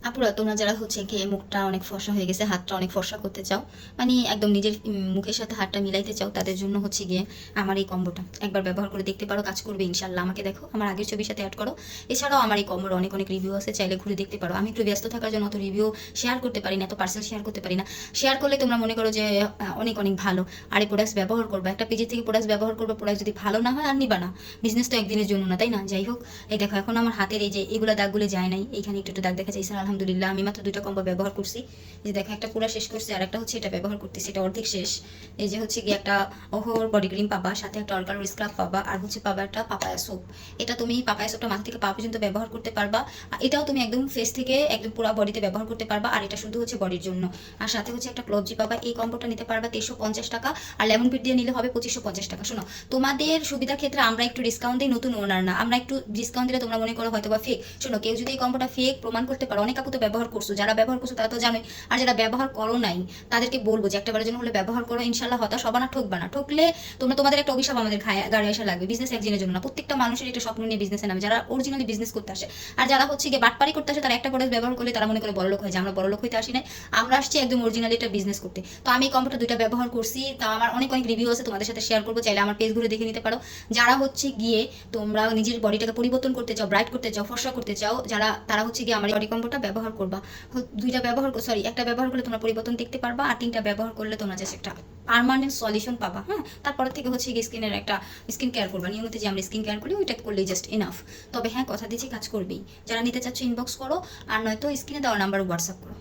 আপুরা তোমরা যারা হচ্ছে গিয়ে মুখটা অনেক ফর্সা হয়ে গেছে, হাতটা অনেক ফর্সা করতে চাও, মানে একদম নিজের মুখের সাথে হাতটা মিলাইতে চাও, তাদের জন্য হচ্ছে গিয়ে আমার এই কম্বোটা একবার ব্যবহার করে দেখতে পারো, কাজ করবে ইনশাল্লাহ। আমাকে দেখো, আমার আগের ছবির সাথে অ্যাড করো। এছাড়াও আমার এই কম্বোর অনেক অনেক রিভিউ আছে, চাইলে ঘুরে দেখতে পারো। আমি একটু ব্যস্ত থাকার জন্য অত রিভিউ শেয়ার করতে পারি না, এত পার্সেল শেয়ার করতে পারি না। শেয়ার করলে তোমরা মনে করো যে অনেক অনেক ভালো। আর এই প্রোডাক্টস ব্যবহার করবে, একটা পেজের থেকে প্রোডাক্টস ব্যবহার করবে, প্রোডাক্ট যদি ভালো না হয় আর নিবা না। বিজনেস তো একদিনের জন্য না, তাই না? যাই হোক, এই দেখো এখন আমার হাতের এই যে এগুলো দাগগুলো যায় নাই, এইখানে একটু একটু দাগ দেখা যাচ্ছে। আলহামদুলিল্লাহ আমি মাত্র 2টা কম্বো ব্যবহার করছি। যে দেখো, একটা পুরো শেষ করছি, আর একটা হচ্ছে এটা ব্যবহার করতেছি, এটা অর্ধেক শেষ। এই যে হচ্ছে গিয়ে একটা ওহর বডি ক্রিম পাবা, সাথে একটা অর্গানো স্ক্রাব পাবা, আর হচ্ছে পাবা একটা পাপায়া সোপ। এটা তুমি পাপায়া সোপটা মাথা থেকে পা পর্যন্ত ব্যবহার করতে পারবা। আর এটাও তুমি একদম ফেস থেকে একদম পুরো বডিতে ব্যবহার করতে পারবা। আর এটা শুধু হচ্ছে বডির জন্য। আর সাথে হচ্ছে একটা ক্লোবজি পাবা। এই কম্বোটা নিতে পারবা 2350 টাকা, আর লেমন পিট দিয়ে নিলে হবে 2550 টাকা। শোনো, তোমাদের সুবিধার ক্ষেত্রে আমরা একটু ডিসকাউন্ট দিই, নতুন ওনার না, আমরা একটু ডিসকাউন্ট দিলে তোমরা মনে করো হয়তো বা ফেক। শোনো, কেউ যদি এই কম্বোটা ফেক প্রমাণ করতে পারো, অনেক আপু তো ব্যবহার করছো, যারা ব্যবহার করছো তারা তো জানোই। আর যারা ব্যবহার করো নাই, তাদেরকে বলবো যে একটাবারের জন্য হলে ব্যবহার করো, ইনশাল্লাহ হতাশ হবা না, ঠকবা না। ঠকলে তোমরা, তোমাদের একটা অভিশাপ আমাদের গাড়ি আসা লাগবে। বিজনেস একদিনের জন্য না, প্রত্যেকটা মানুষের একটা স্বপ্ন নিয়ে বিজনেসে নামে, যারা অরিজিনালি বিজনেস করতে আসে। আর যারা হচ্ছে গিয়ে বাটপারি করতে আসে, তারা একটা প্রোডাক্ট ব্যবহার করলে তারা মনে করে বড়লোক হয়ে যায়। আমরা বড়লোক হইতে আসি নাই, আমরা আসছি একদম অরিজিনালি একটা বিজনেস করতে। তো আমি এই কম্বোটা 2টা ব্যবহার করছি, তা আমার অনেক অনেক রিভিউ আছে, তোমাদের সাথে শেয়ার করবো, চাইলে আমার পেজ ঘুরে দেখে নিতে পারো। যারা হচ্ছে গিয়ে তোমরা নিজের বডিটাকে পরিবর্তন করতে চাও, ব্রাইট করতে চাও, ফর্সা করতে চাও, যারা তারা হচ্ছে গিয়ে আমার বডি কম্বোটা ব্যবহার করবা। 2টা ব্যবহার, সরি, একটা ব্যবহার করলে তোমরা পরিবর্তন দেখতে পারবা, আর 3টা ব্যবহার করলে তোমরা জাস্ট একটা পার্মানেন্ট সলিউশন পাবা। হ্যাঁ, তারপরে থেকে হচ্ছে গিয়ে স্কিনের একটা স্কিন কেয়ার করবা, নিয়মিত যে আমরা স্কিন কেয়ার করি ওইটা করলেই জাস্ট ইনাফ। তবে হ্যাঁ, কথা দিচ্ছি কাজ করবেই। যারা নিতে চাচ্ছ ইনবক্স করো, আর নয়তো স্ক্রিনে দেওয়া নাম্বার হোয়াটসঅ্যাপ করো।